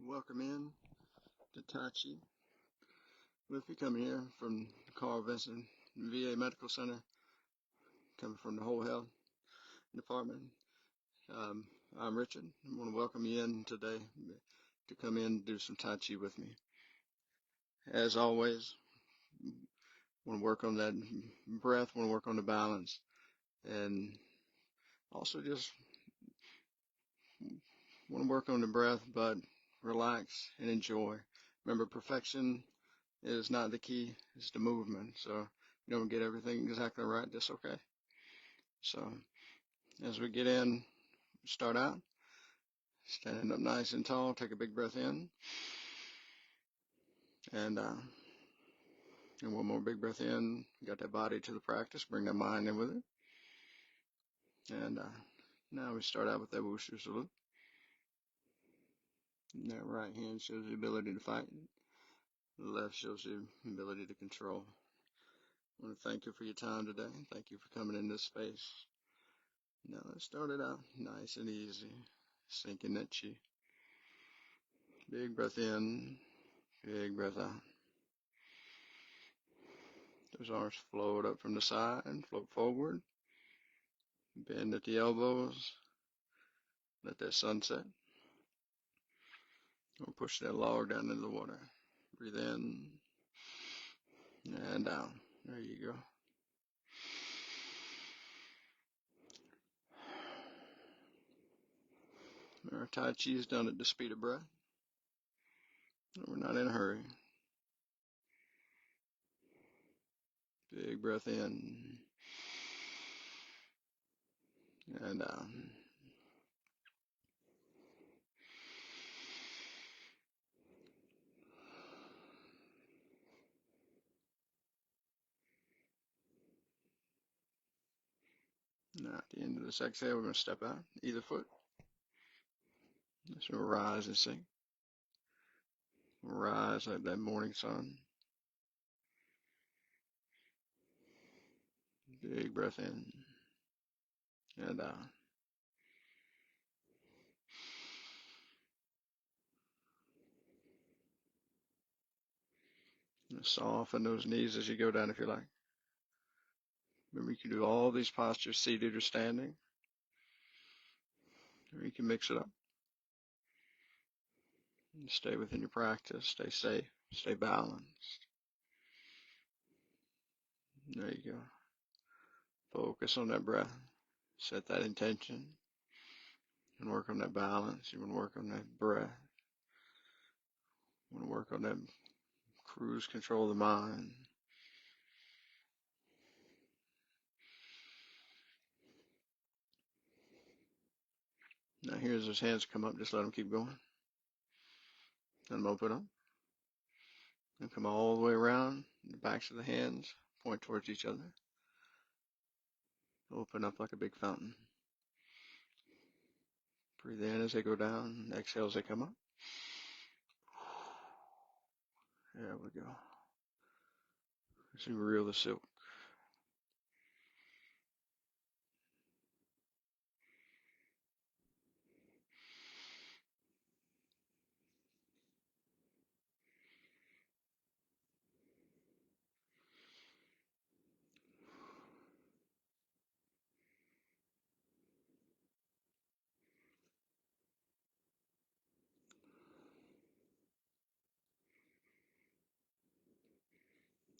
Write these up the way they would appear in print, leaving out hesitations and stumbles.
Welcome in to Tai Chi. If you come here from Carl Vinson VA Medical Center, coming from the Whole Health Department, um, I'm Richard. I want to welcome you in today to come in and do some Tai Chi with me. As always, want to work on that breath, want to work on the balance, and also just want to work on the breath, but relax and enjoy. Remember, perfection is not the key, it's the movement. So you don't get everything exactly right, that's okay. So as we get in, start out, standing up nice and tall, take a big breath in, and one more big breath in. Got that body to the practice, bring that mind in with it. And now we start out with that Wushu salute. And that right hand shows the ability to fight. The left shows the ability to control. I want to thank you for your time today. Thank you for coming in this space. Now let's start it out nice and easy. Sinking that chi. Big breath in, big breath out. Those arms float up from the side and float forward. Bend at the elbows. Let that sunset. Or push that log down into the water. Breathe in and down. There you go. Our Tai Chi is done at the speed of breath. We're not in a hurry. Big breath in and down. Now at the end of this exhale, we're going to step out either foot. So rise and sink. Rise like that morning sun. Big breath in and out. Soften those knees as you go down if you like. Remember, you can do all these postures seated or standing, or you can mix it up. Stay within your practice, stay safe, stay balanced. There you go. Focus on that breath. Set that intention. And work on that balance. You want to work on that breath. You want to work on that cruise control of the mind. Now here's those hands come up, just let them keep going. Let them open up. And come all the way around. The backs of the hands point towards each other. Open up like a big fountain. Breathe in as they go down. Exhale as they come up. There we go. As you reel the silk.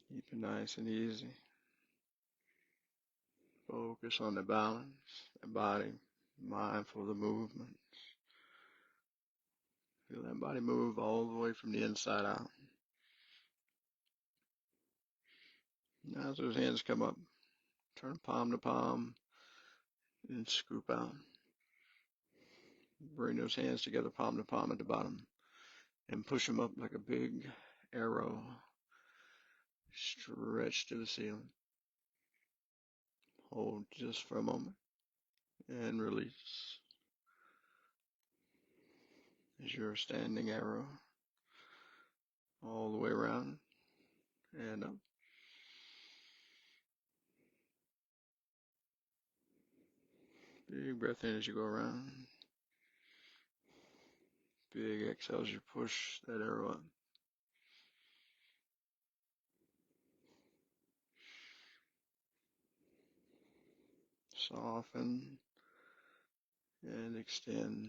Keep it nice and easy. Focus on the balance, the body, mindful of the movements. Feel that body move all the way from the inside out. Now as those hands come up, turn palm to palm and scoop out. Bring those hands together, palm to palm at the bottom, and push them up like a big arrow. Stretch to the ceiling. Hold just for a moment and release. As your standing arrow all the way around and up. Big breath in as you go around. Big exhale as you push that arrow up. Soften and extend.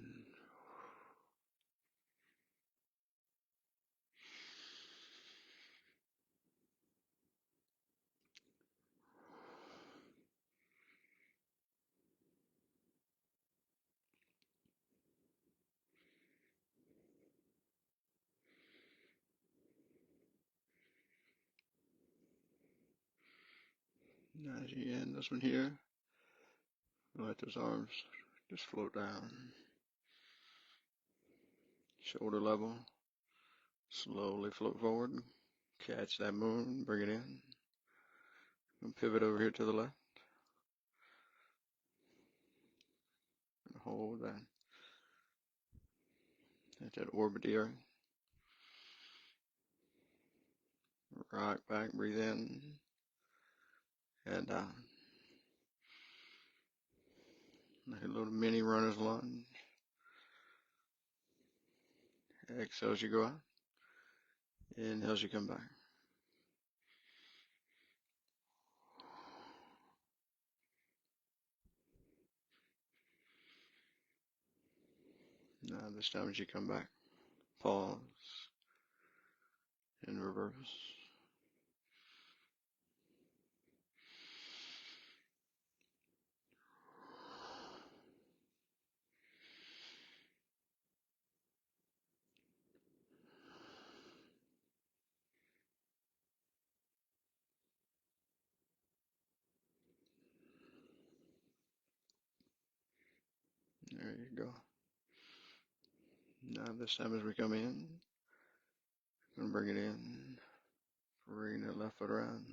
Now as you end this one here, let those arms just float down. Shoulder level. Slowly float forward. Catch that moon, bring it in. And pivot over here to the left. And hold that. At that orbit here. Rock back, breathe in and down. Like a little mini runner's lunge. Exhale as you go out. Inhale as you come back. Now this time as you come back, pause and reverse. There you go. Now this time as we come in, gonna bring it in, bring that left foot around.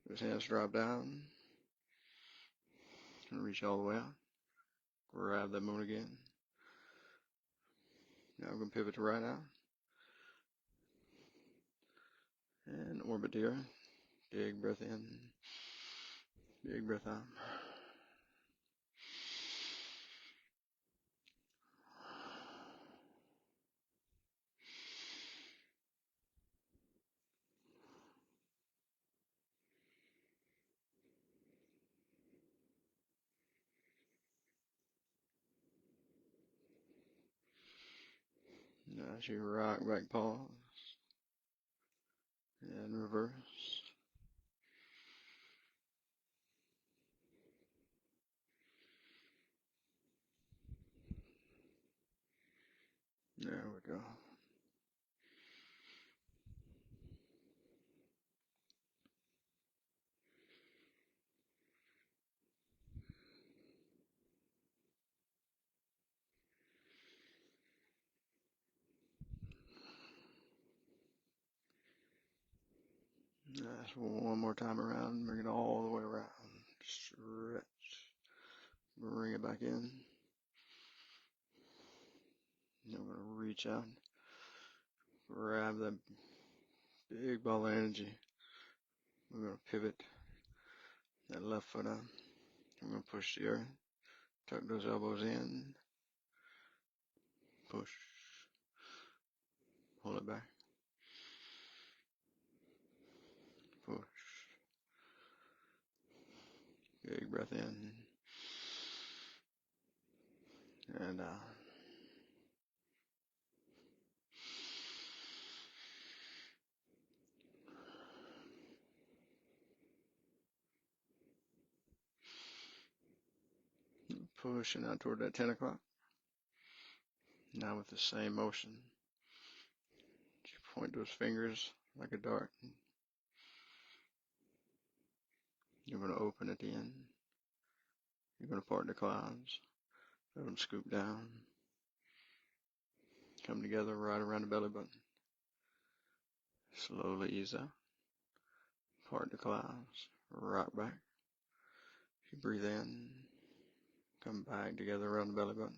Those hands drop down. Gonna reach all the way out. Grab that moon again. Now we're gonna pivot to right out. And orbit here. Big breath in. Big breath out. Now as you rock back, pause. And reverse. There we go. Just one more time around. Bring it all the way around. Stretch. Bring it back in. Now we're going to reach out. Grab that big ball of energy. We're going to pivot that left foot up. We're going to push the earth. Tuck those elbows in. Push. Hold it back. Push. Big breath in. And out. Pushing out toward that 10 o'clock. Now with the same motion. You point those fingers like a dart. You're going to open at the end. You're going to part the clouds. Let them scoop down. Come together right around the belly button. Slowly ease out. Part the clouds. Rock back. You breathe in. Come back together around the belly button.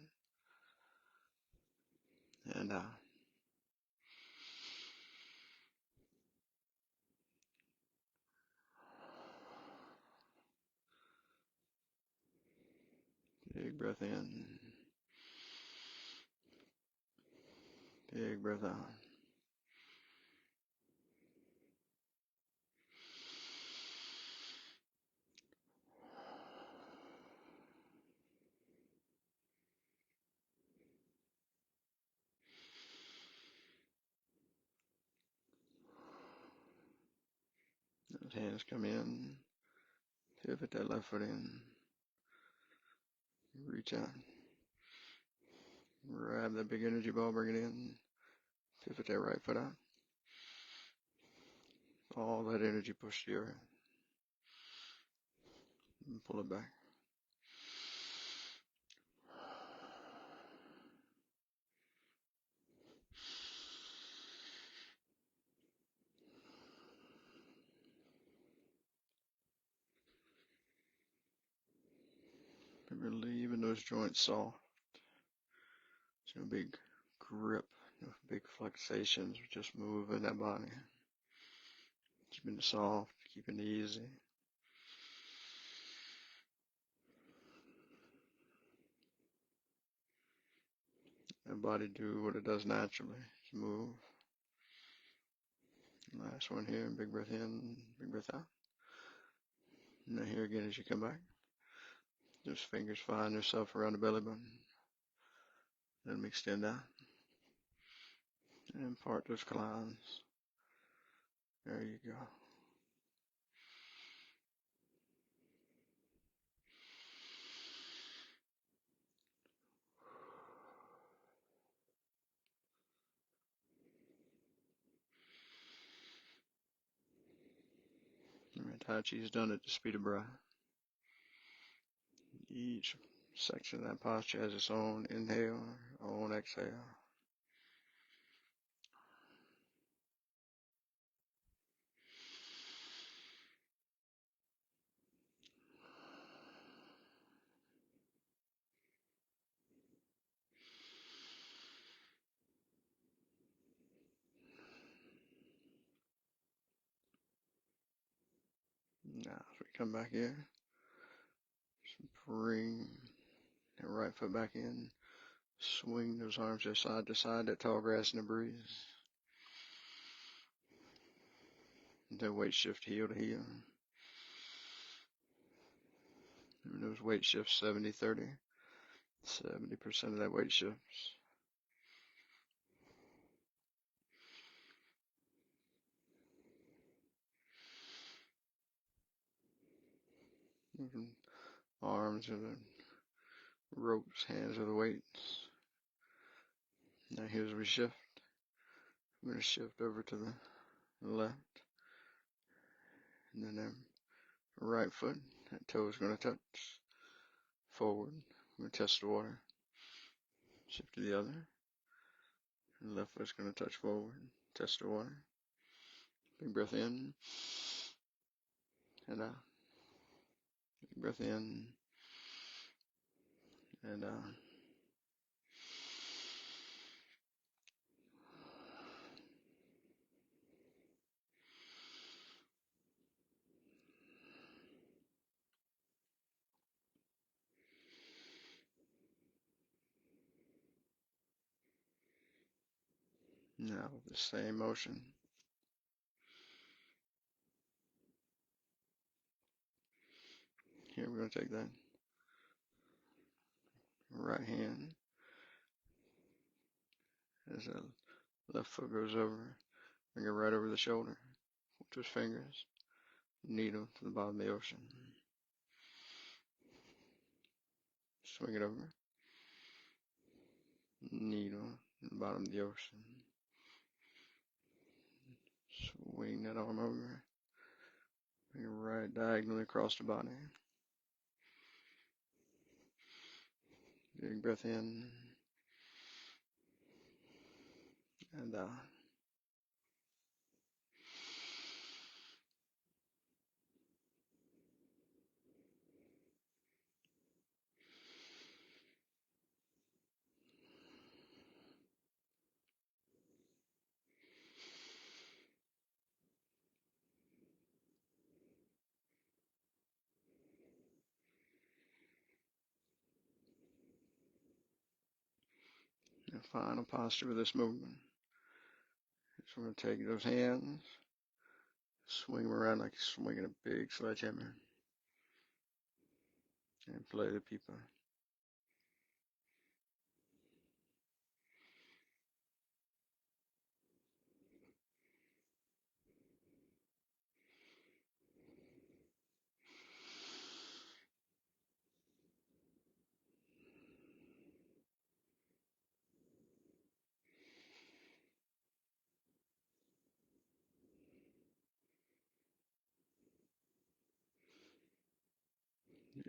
And out. Big breath in. Big breath out. Those hands come in. Pivot that left foot in. Reach out. Grab that big energy ball, bring it in. Pivot that right foot out. All that energy push to your head. And pull it back. Remember, leaving those joints soft. There's no big grip, no big flexations. Just moving that body. Keeping it soft, keeping it easy. That body do what it does naturally. Just move. Last one here. Big breath in, big breath out. And then here again as you come back. Those fingers find themselves around the belly button. Let them extend out. And part those clines. There you go. Tai Chi is done at the speed of breath. Each section of that posture has its own inhale, own exhale. Now, as we come back here, just bring that right foot back in. Swing those arms just side to side, that tall grass in the breeze. That weight shift heel to heel. And those weight shifts 70-30. 70% of that weight shifts. Arms are the ropes, hands are the weights. Now here's where we shift. I'm going to shift over to the left. And then that right foot, that toe is going to touch forward. I'm going to test the water. Shift to the other. And the left foot's going to touch forward. Test the water. Big breath in. And out. Big breath in. And out. Now with the same motion. Here we're going to take that right hand as the left foot goes over, bring it right over the shoulder. Twist fingers, needle to the bottom of the ocean. Swing it over, needle to the bottom of the ocean. Swing that arm over, bring it right diagonally across the body. Big breath in and out. Now final posture with this movement. Just want to take those hands, swing them around like you're swinging a big sledgehammer, and play the pipa.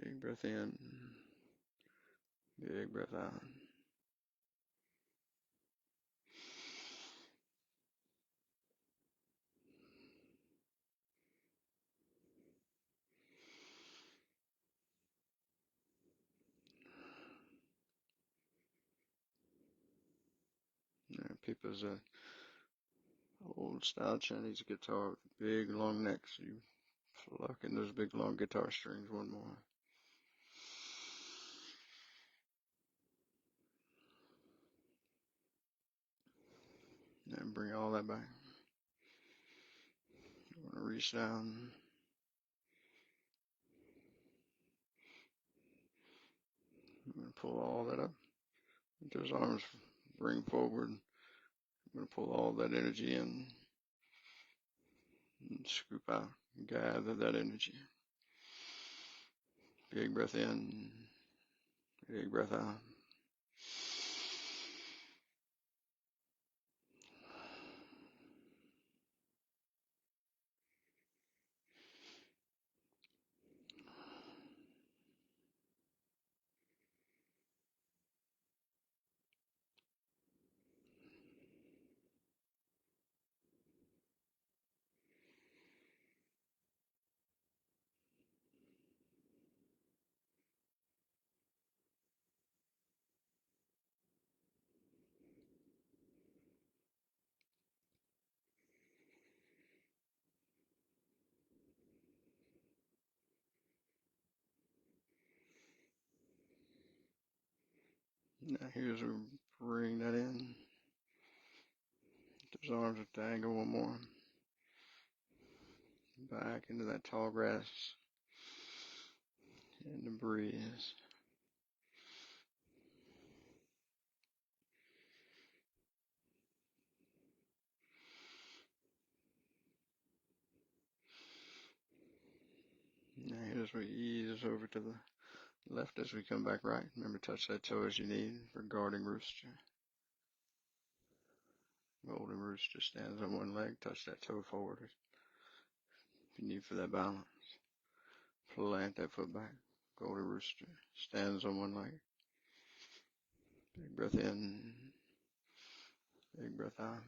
Big breath in, big breath out. Pipa's a old style Chinese guitar with a big long neck, so you pluck in those big long guitar strings one more. And bring all that back. You want to reach down. I'm going to pull all that up. With those arms bring forward. I'm going to pull all that energy in and scoop out, gather that energy. Big breath in, big breath out. Now here's where we bring that in. Those arms at the angle one more. Back into that tall grass and the breeze. Now here's where we ease over to the left as we come back right. Remember, touch that toe as you need for guarding rooster. Golden rooster stands on one leg. Touch that toe forward if you need for that balance. Plant that foot back. Golden rooster stands on one leg. Big breath in. Big breath out.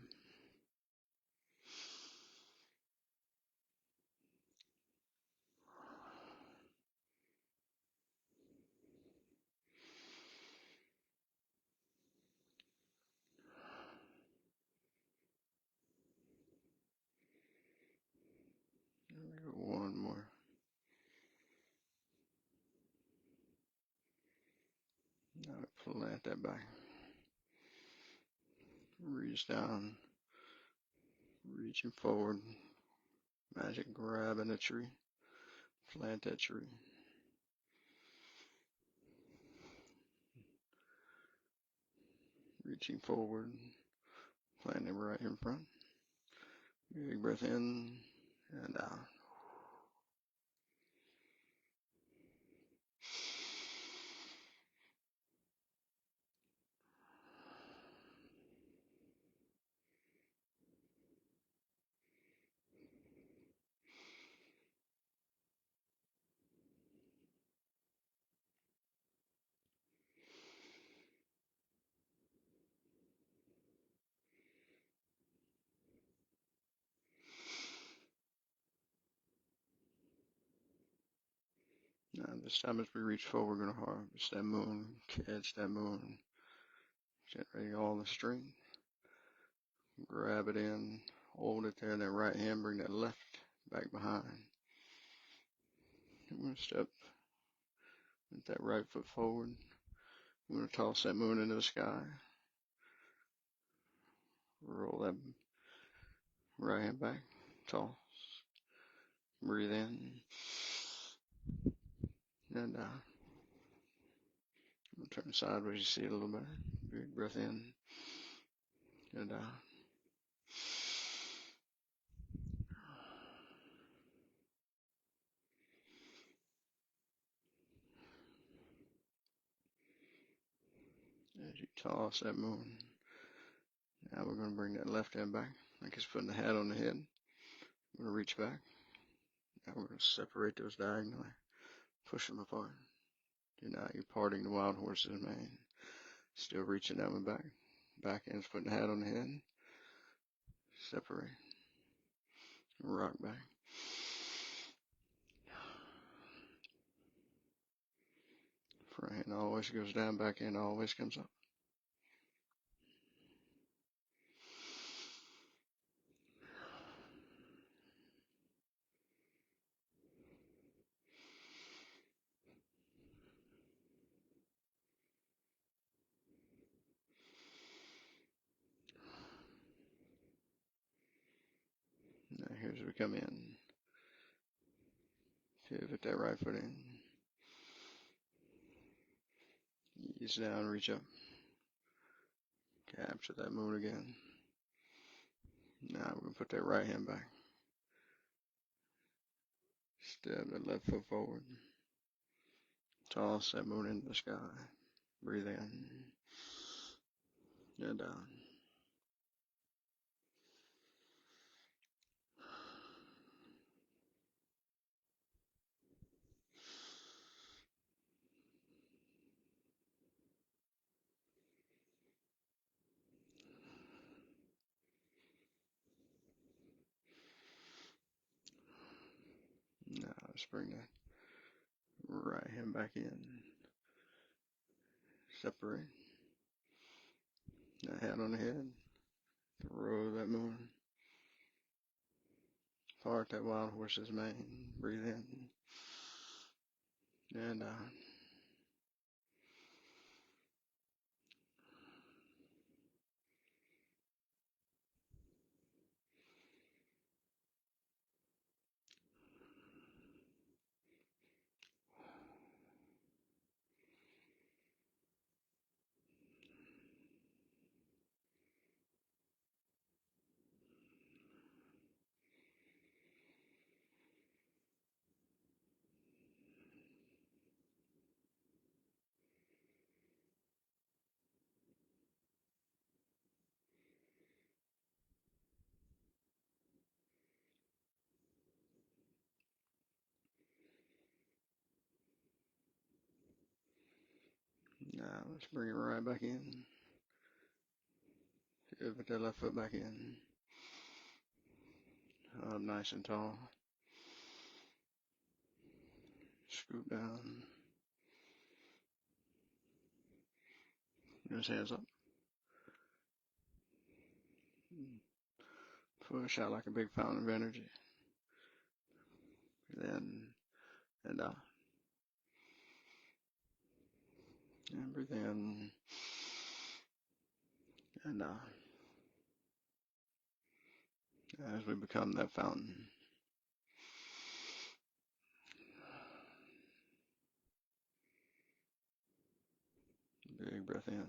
One more. Now plant that back. Reach down. Reaching forward. Magic grabbing a tree. Plant that tree. Reaching forward. Planting right in front. Big breath in and out. Now this time as we reach forward, we're going to harvest that moon, catch that moon, generating all the strength. Grab it in, hold it there, that right hand, bring that left back behind. I'm going to step with that right foot forward. I'm going to toss that moon into the sky. Roll that right hand back, tall. Breathe in and turn sideways. You see it a little better. Big breath in and as you toss that moon. Now we're going to bring that left hand back, like it's putting the hat on the head. We're going to reach back. Now we're going to separate those diagonally, push them apart. Now you're parting the wild horse's mane. Still reaching that one back. Back hand's putting the hat on the head. Separate. Rock back. Front hand always goes down, back hand always comes up. Now here's we come in. Pivot that right foot in. Ease down, reach up. Capture that moon again. Now we're going to put that right hand back. Step that left foot forward. Toss that moon into the sky. Breathe in and down. Now let's bring that right hand back in. Separate. That hat on the head. Throw that moon. Part that wild horse's mane. Breathe in and out. Now let's bring it right back in. Pivot that left foot back in. Up nice and tall. Scoop down. Those hands up. Push out like a big fountain of energy. Then and out. And breathe in and out. As we become that fountain. Big breath in.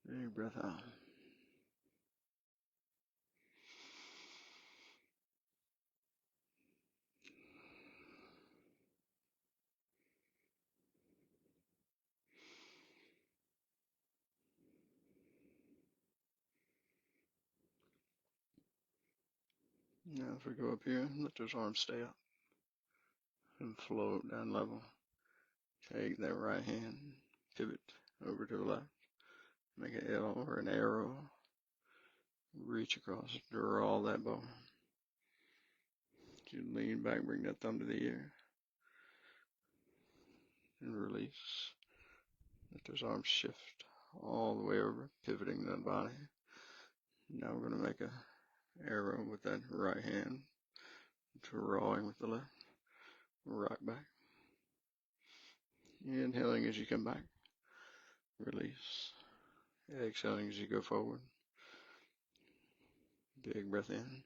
Big breath out. Now if we go up here, let those arms stay up and float down level. Take that right hand, pivot over to the left, make an L or an arrow, reach across, draw that bow. You lean back, bring that thumb to the ear, and release. Let those arms shift all the way over, pivoting that body. Now we're going to make an arrow with that right hand, drawing with the left. Rock back. Inhaling as you come back. Release. Exhaling as you go forward. Big breath in.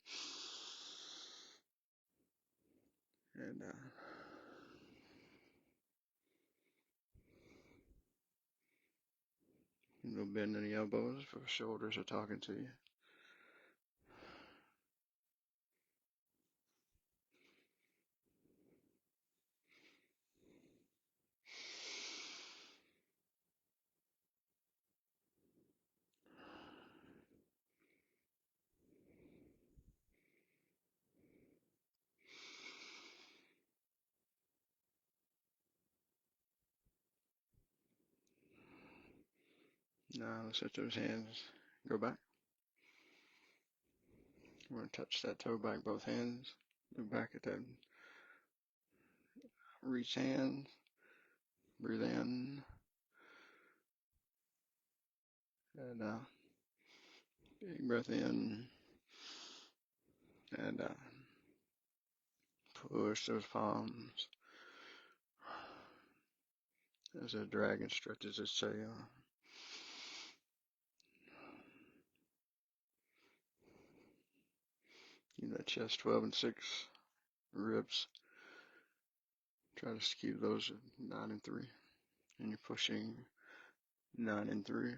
And no bend in the elbows for shoulders are talking to you. Now let's let those hands go back. We're going to touch that toe back, both hands. Look back at that. Reach hands. Breathe in. And big breath in. And push those palms as a dragon stretches its tail. Keep that chest 12 and 6 ribs. Try to keep those at 9 and 3. And you're pushing 9 and 3.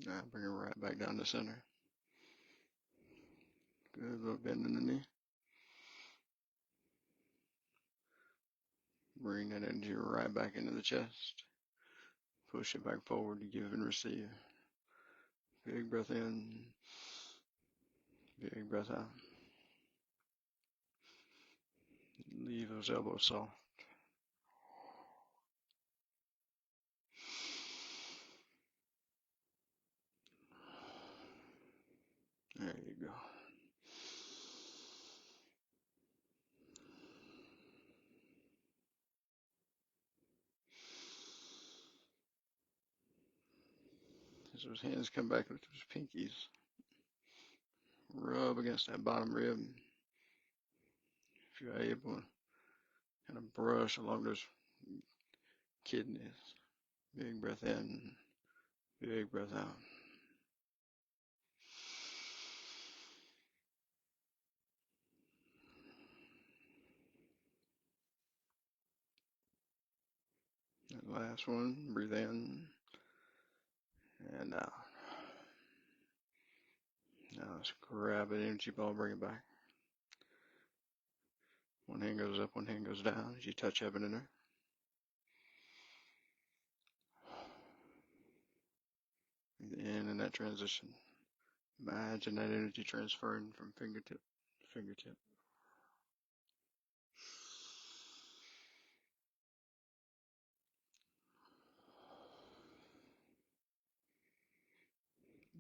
Now bring it right back down to center. Good little bend in the knee. Bring that energy right back into the chest. Push it back forward to give and receive. Big breath in. Big breath out. Leave those elbows soft. There you go. As those hands come back with those pinkies, rub against that bottom rib. If you're able, kind of brush along those kidneys. Big breath in, big breath out. That last one, breathe in and out. Now let's grab an energy ball, bring it back. One hand goes up, one hand goes down as you touch heaven and earth. And in that transition, imagine that energy transferring from fingertip to fingertip.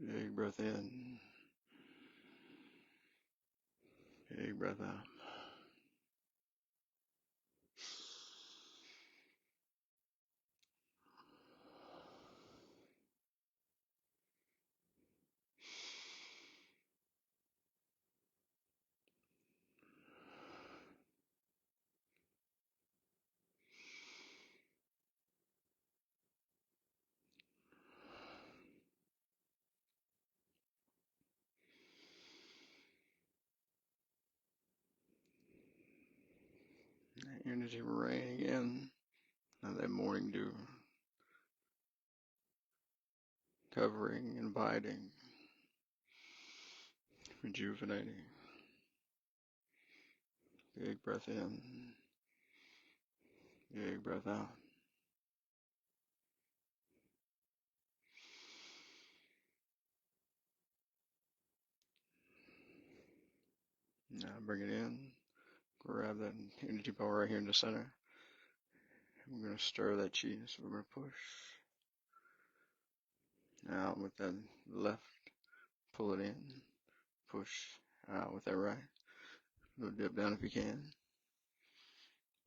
Big breath in, big breath out. That energy raining in. Now that morning dew, covering, inviting, rejuvenating. Big breath in, big breath out. Now bring it in. Grab that energy ball right here in the center. We're going to stir that chi, so we're going to push. Out with that left, pull it in. Push out with that right. Go dip down if you can.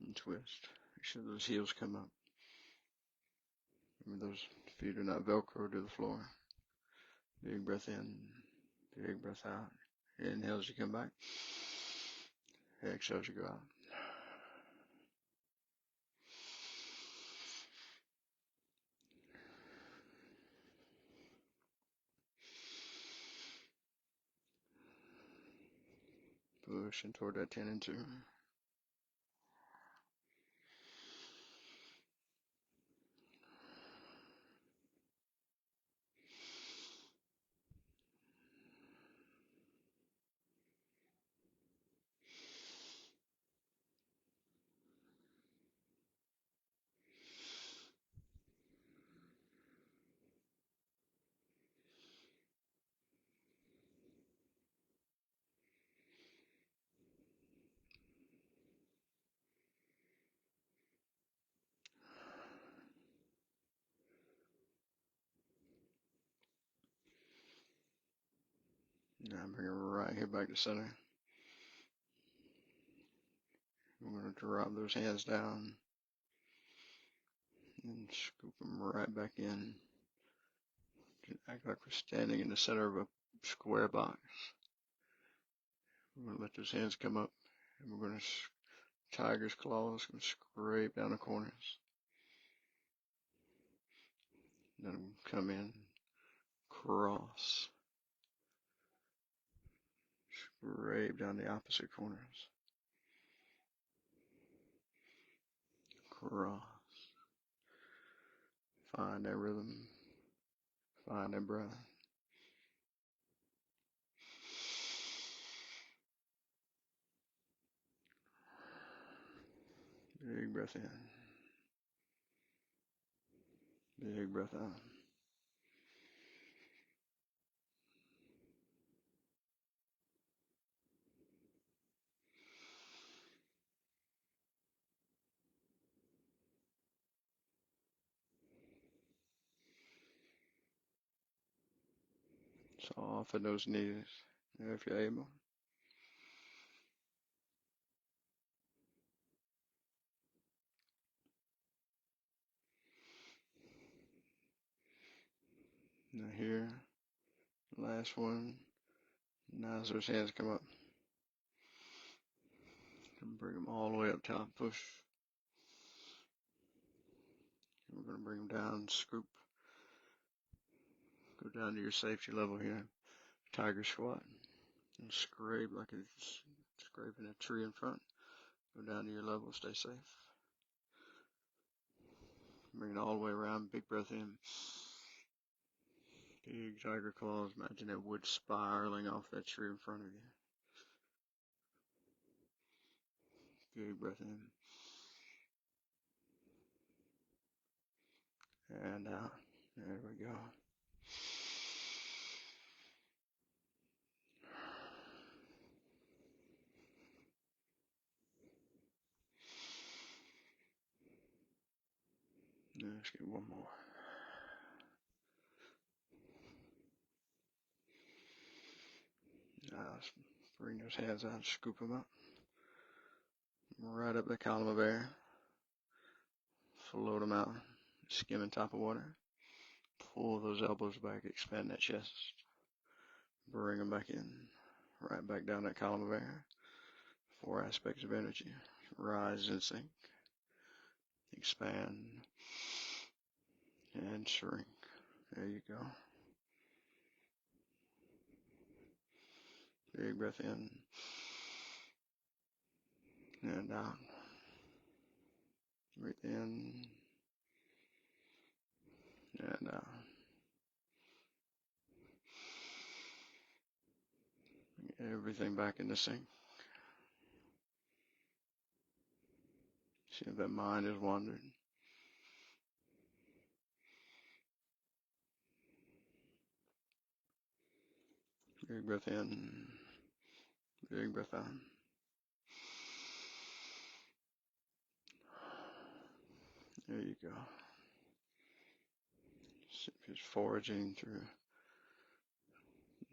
And twist. Make sure those heels come up. Those feet are not Velcro to the floor. Big breath in, big breath out. Inhale as you come back. Exhale as you go out. Pushing toward that 10 and 2. Now bring it right here back to center. We're going to drop those hands down and scoop them right back in. Act like we're standing in the center of a square box. We're going to let those hands come up, and we're going to tiger's claws, going to scrape down the corners. Then come in, cross, scrape down the opposite corners, cross. Find that rhythm, find that breath. Big breath in, big breath out. Soften those knees if you're able. Now here, last one. Now as those hands come up, and bring them all the way up top. Push. And we're going to bring them down, scoop. Go down to your safety level here. Tiger squat. And scrape like it's scraping a tree in front. Go down to your level, stay safe. Bring it all the way around, big breath in. Big tiger claws, imagine that wood spiraling off that tree in front of you. Big breath in. And out. There we go. Let's get one more. Now let's bring those hands out, scoop them up. Right up the column of air. Float them out. Skimming top of water. Pull those elbows back, expand that chest. Bring them back in. Right back down that column of air. 4 aspects of energy. Rise and sink. Expand. And shrink. There you go. Big breath in. And out. Breathe in. And out. Bring everything back in the sink. See if that mind has wandered. Big breath in. Big breath out. There you go. Just foraging through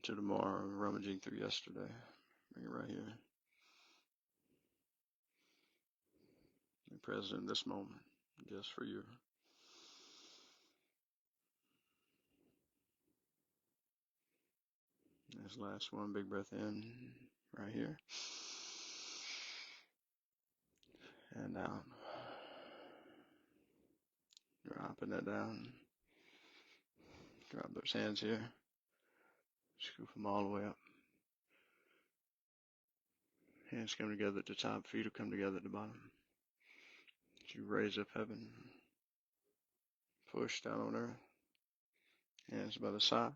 to tomorrow, rummaging through yesterday. Bring it right here. Be present in this moment, just for you. This last one, big breath in right here. And out. Dropping that down. Drop those hands here. Scoop them all the way up. Hands come together at the top, feet will come together at the bottom. As you raise up heaven, push down on earth. Hands by the side.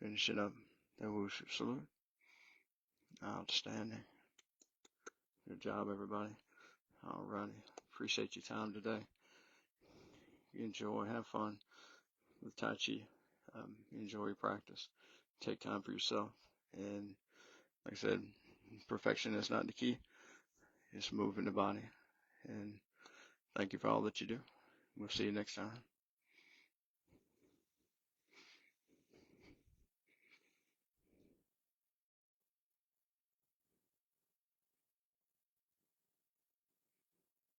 Finish it up. That wushu salute. Outstanding. Good job, everybody. Alrighty. Appreciate your time today. Enjoy, have fun with Tai Chi. Enjoy your practice. Take time for yourself. And like I said, perfection is not the key. It's moving the body. And thank you for all that you do. We'll see you next time.